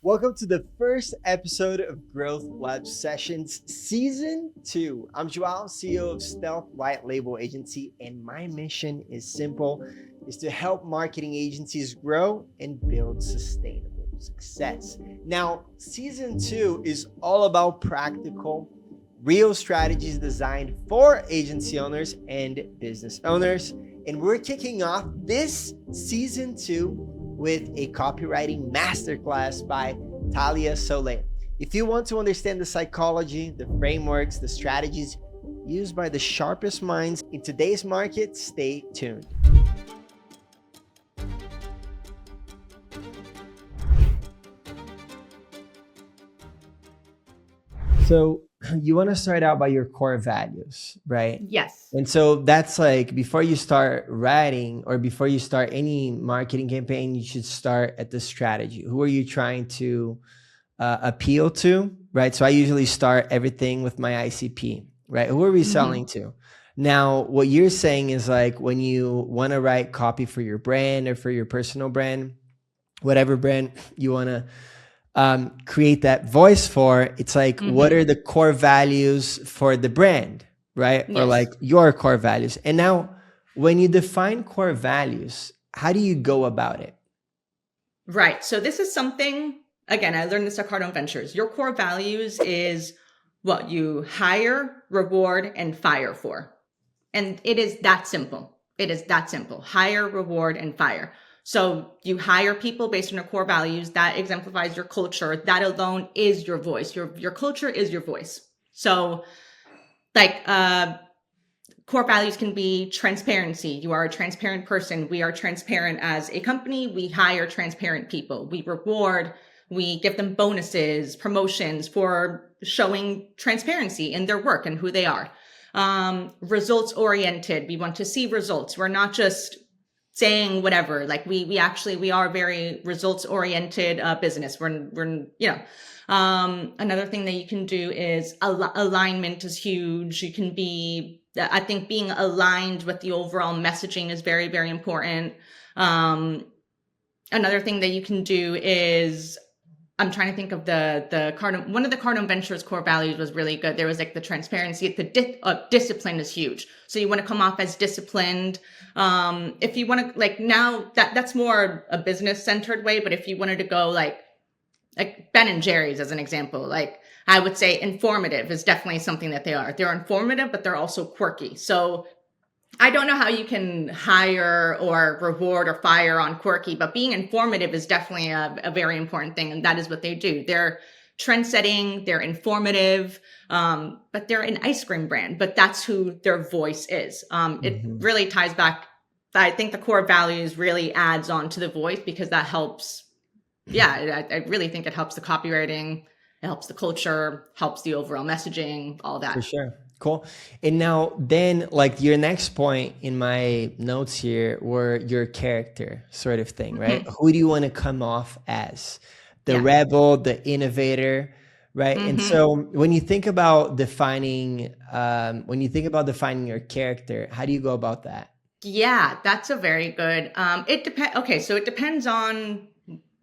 Welcome to the first episode of Growth Lab Sessions Season 2. I'm Joao, CEO of Stealth White Label Agency, and my mission is simple, is to help marketing agencies grow and build sustainable success. Now, Season 2 is all about practical, real strategies designed for agency owners and business owners. And we're kicking off this Season 2 with a copywriting masterclass by Talia Sole. If you want to understand the psychology, the frameworks, the strategies used by the sharpest minds in today's market, stay tuned. So you want to start out by your core values, right? Yes. And so that's like before you start writing or before you start any marketing campaign, you should start at the strategy. Who are you trying to appeal to, right? So I usually start everything with my ICP, right? Who are we selling to? Now, what you're saying is like when you want to write copy for your brand or for your personal brand, whatever brand you want to create that voice for, it's like, what are the core values for the brand, right? Yes. Or like your core values. And now when you define core values, how do you go about it? Right. So this is something, again, I learned this at Cardone Ventures. Your core values is what you hire, reward, and fire for. And it is that simple. It is that simple. Hire, reward, and fire. So you hire people based on your core values. That exemplifies your culture. That alone is your voice. Your culture is your voice. So like core values can be transparency. You are a transparent person. We are transparent as a company. We hire transparent people. We reward, we give them bonuses, promotions for showing transparency in their work and who they are. Results oriented. We want to see results. We're not just saying whatever. Like we are very results oriented business. We're another thing that you can do is alignment is huge. You can be, I think being aligned with the overall messaging is very, very important. Another thing that you can do is, I'm trying to think of one of the Cardone Ventures core values was really good. There was like the transparency, discipline is huge. So you want to come off as disciplined. If you want to like now that's more a business centered way, but if you wanted to go like Ben and Jerry's as an example, like I would say informative is definitely something that they are. They're informative, but they're also quirky. So I don't know how you can hire or reward or fire on quirky, but being informative is definitely a very important thing. And that is what they do. They're trend setting, they're informative, but they're an ice cream brand, but that's who their voice is. It really ties back. I think the core values really adds on to the voice because that helps. Yeah, I really think it helps the copywriting. It helps the culture, helps the overall messaging, all that. For sure. Cool. And now then like your next point in my notes here were your character sort of thing, right? Who do you want to come off as? The rebel, the innovator, right? And so when you think about defining your character, how do you go about that? Yeah, that's a very good, it depends. Okay. So it depends on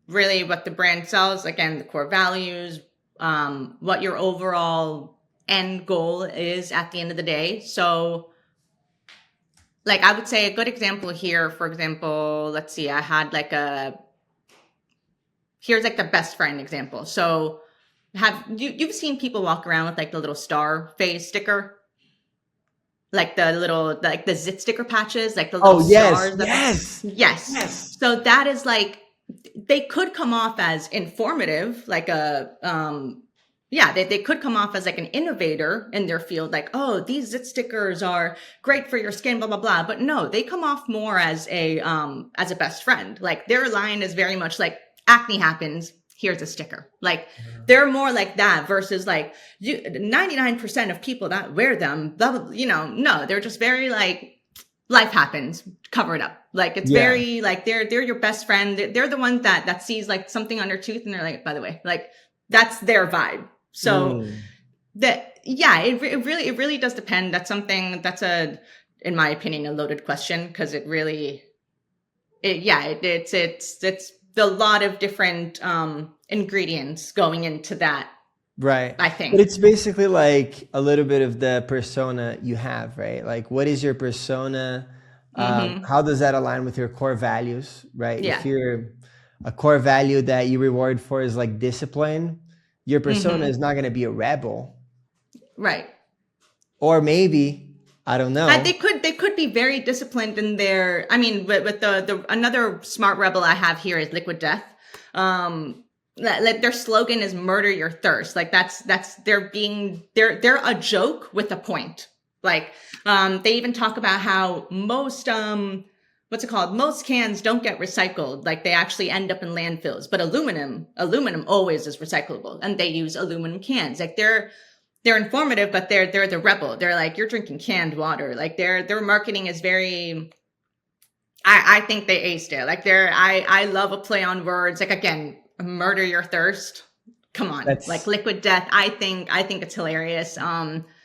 really what the brand sells. Again, the core values, what your overall end goal is at the end of the day. So like I would say a good example here, for example, let's see, I had like here's like the best friend example. So have you've seen people walk around with like the little star face sticker? Like the little, like the zit sticker patches, like the little stars. Yes. So that is like, they could come off as informative, like they could come off as like an innovator in their field, like, oh, these zit stickers are great for your skin, blah, blah, blah. But no, they come off more as a best friend. Like their line is very much like acne happens, here's a sticker. Like they're more like that versus like 99% of people that wear them, blah, blah, no, they're just very like life happens, cover it up. Like it's very like they're your best friend. They're the one that sees like something on your tooth and they're like, by the way, like that's their vibe. So it really does depend. That's something that's in my opinion, a loaded question because it's a lot of different ingredients going into that, Right. I But think. it's basically like a little bit of the persona you have, right? Like, what is your persona? Mm-hmm. How does that align with your core values, right? If Yeah. you're a core value that you reward for is like discipline, your persona Mm-hmm. is not going to be a rebel. Right. Or maybe, I don't know. They could be very disciplined in their. I mean, with the another smart rebel I have here is Liquid Death. Like their slogan is "Murder your thirst." Like that's they're a joke with a point. Like they even talk about how most what's it called? Most cans don't get recycled. Like they actually end up in landfills. But aluminum always is recyclable, and they use aluminum cans. Like they're informative, but they're the rebel. They're like, you're drinking canned water. Like their marketing is very. I think they aced it. Like I love a play on words. Like again, murder your thirst. Come on, like That's, Liquid Death. I think it's hilarious.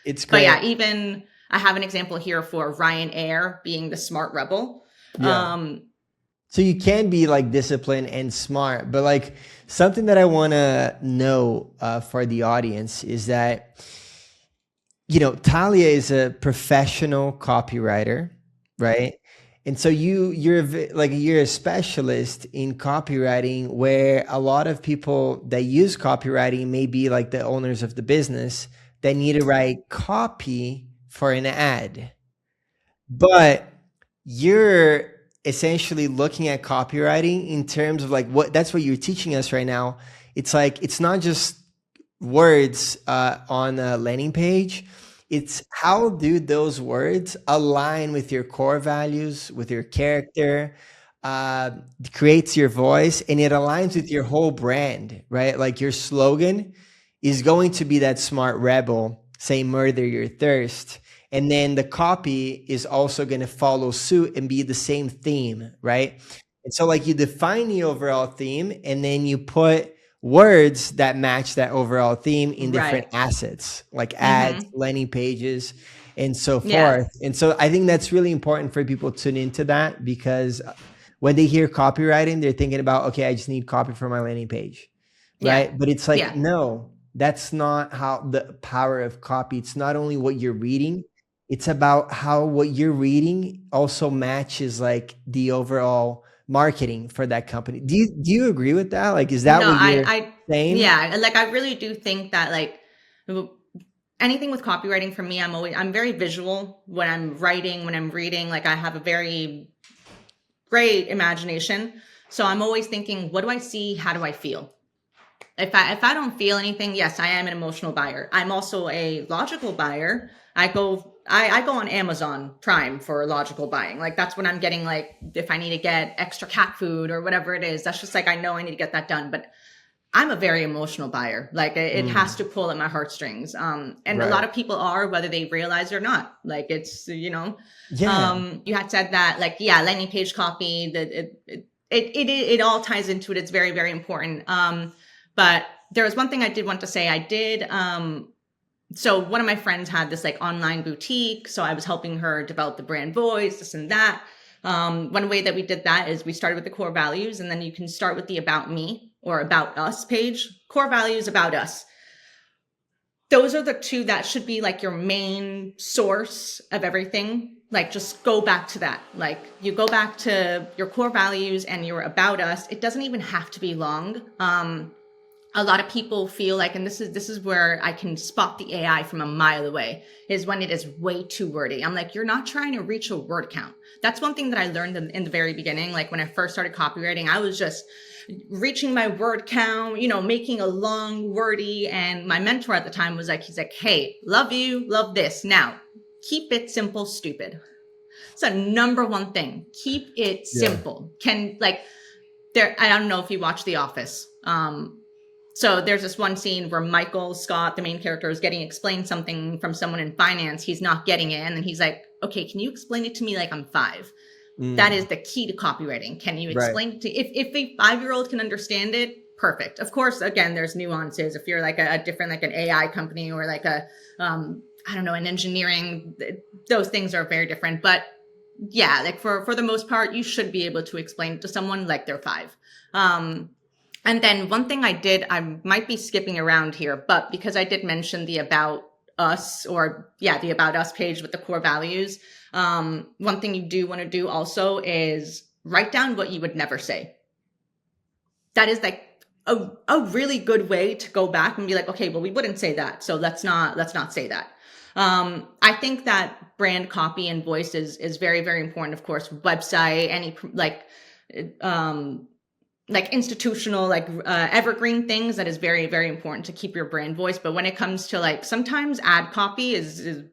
it's But great. yeah, even I have an example here for Ryan Air being the smart rebel. Yeah. So you can be like disciplined and smart, but like something that I want to know for the audience is that, Talia is a professional copywriter, right? And so you're a specialist in copywriting, where a lot of people that use copywriting may be like the owners of the business that need to write copy for an ad. But you're essentially looking at copywriting in terms of like that's what you're teaching us right now. It's like it's not just words on a landing page. It's how do those words align with your core values, with your character, uh, creates your voice, and it aligns with your whole brand, right? Like your slogan is going to be that smart rebel, say murder your thirst. And then the copy is also going to follow suit and be the same theme, right? And so like you define the overall theme and then you put words that match that overall theme in different Right. assets, like ads, Mm-hmm. landing pages, and so Yeah. forth. And so I think that's really important for people to tune into that, because when they hear copywriting, they're thinking about, okay, I just need copy for my landing page, Yeah. right? But it's like, Yeah. no, that's not how the power of copy. It's not only what you're reading, it's about how what you're reading also matches like the overall marketing for that company. Do you agree with that? Like, is that No, what you're saying? yeah, like I really do think that like anything with copywriting for me, I'm very visual when I'm writing, when I'm reading. Like I have a very great imagination. So I'm always thinking, what do I see? How do I feel? If I don't feel anything, yes, I am an emotional buyer. I'm also a logical buyer. I go on Amazon Prime for logical buying. Like that's when I'm getting like if I need to get extra cat food or whatever it is. That's just like I know I need to get that done. But I'm a very emotional buyer. Like it has Mm, to pull at my heartstrings. And a lot right. of people are, whether they realize it or not. Like it's Yeah. you had said that like yeah, landing page copy that it all ties into it. It's very very important. But there was one thing I did want to say. I did. So one of my friends had this like online boutique. So I was helping her develop the brand voice, this and that. One way that we did that is we started with the core values, and then you can start with the about me or about us page. Core values, about us. Those are the two that should be like your main source of everything. Like just go back to that. Like you go back to your core values and your about us. It doesn't even have to be long. A lot of people feel like, and this is where I can spot the AI from a mile away, is when it is way too wordy. I'm like, you're not trying to reach a word count. That's one thing that I learned in the very beginning. Like when I first started copywriting, I was just reaching my word count, making a long wordy. And my mentor at the time was like, he's like, hey, love you, love this. Now keep it simple, stupid. So number one thing, keep it Yeah. simple. I don't know if you watch The Office. So there's this one scene where Michael Scott, the main character, is getting explained something from someone in finance. He's not getting it. And he's like, okay, can you explain it to me like I'm 5? That is Mm, the key to copywriting. Can you right. explain it to, if a 5-year-old can understand it, perfect. Of course, again, there's nuances. If you're like a different, like an AI company or like I don't know, an engineering, those things are very different. But yeah, like for the most part, you should be able to explain it to someone like they're 5. And then one thing I might be skipping around here, but because I did mention the About Us, or the About Us page with the core values, one thing you do want to do also is write down what you would never say. That is like a really good way to go back and be like, okay, well, we wouldn't say that, so let's not say that. I think that brand copy and voice is very, very important. Of course, website, any like institutional, evergreen things, that is very, very important to keep your brand voice. But when it comes to like, sometimes ad copy is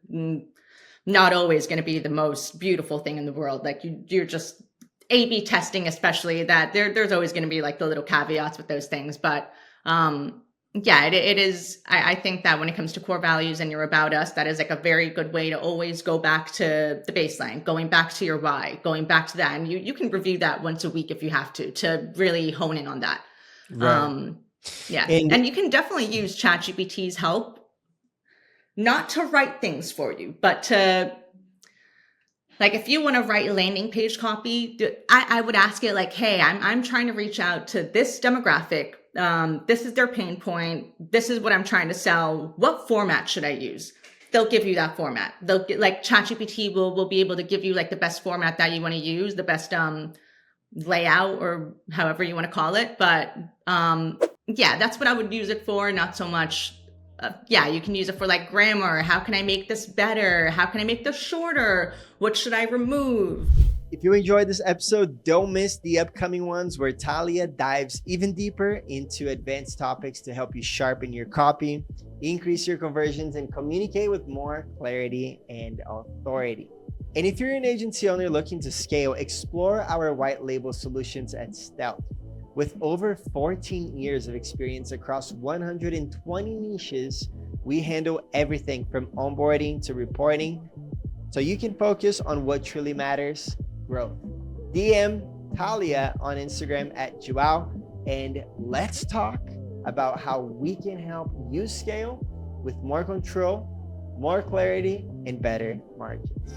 not always going to be the most beautiful thing in the world. Like you're just A/B testing, especially, that there's always going to be like the little caveats with those things. But it is. I think that when it comes to core values and your About Us, that is like a very good way to always go back to the baseline, going back to your why, going back to that. And you can review that once a week if you have to really hone in on that. Right. And you can definitely use ChatGPT's help, not to write things for you, but to, like, if you want to write landing page copy, I would ask it like, hey, I'm trying to reach out to this demographic. This is their pain point. This is what I'm trying to sell. What format should I use? They'll give you that format. They'll get, like, ChatGPT will be able to give you like the best format that you want to use, the best layout, or however you want to call it. But that's what I would use it for. Not so much. You can use it for like grammar. How can I make this better? How can I make this shorter? What should I remove? If you enjoyed this episode, don't miss the upcoming ones where Talia dives even deeper into advanced topics to help you sharpen your copy, increase your conversions, and communicate with more clarity and authority. And if you're an agency owner looking to scale, explore our white label solutions at Stealth. With over 14 years of experience across 120 niches, we handle everything from onboarding to reporting, so you can focus on what truly matters: growth. DM Talia on Instagram at Joao, and let's talk about how we can help you scale with more control, more clarity, and better margins.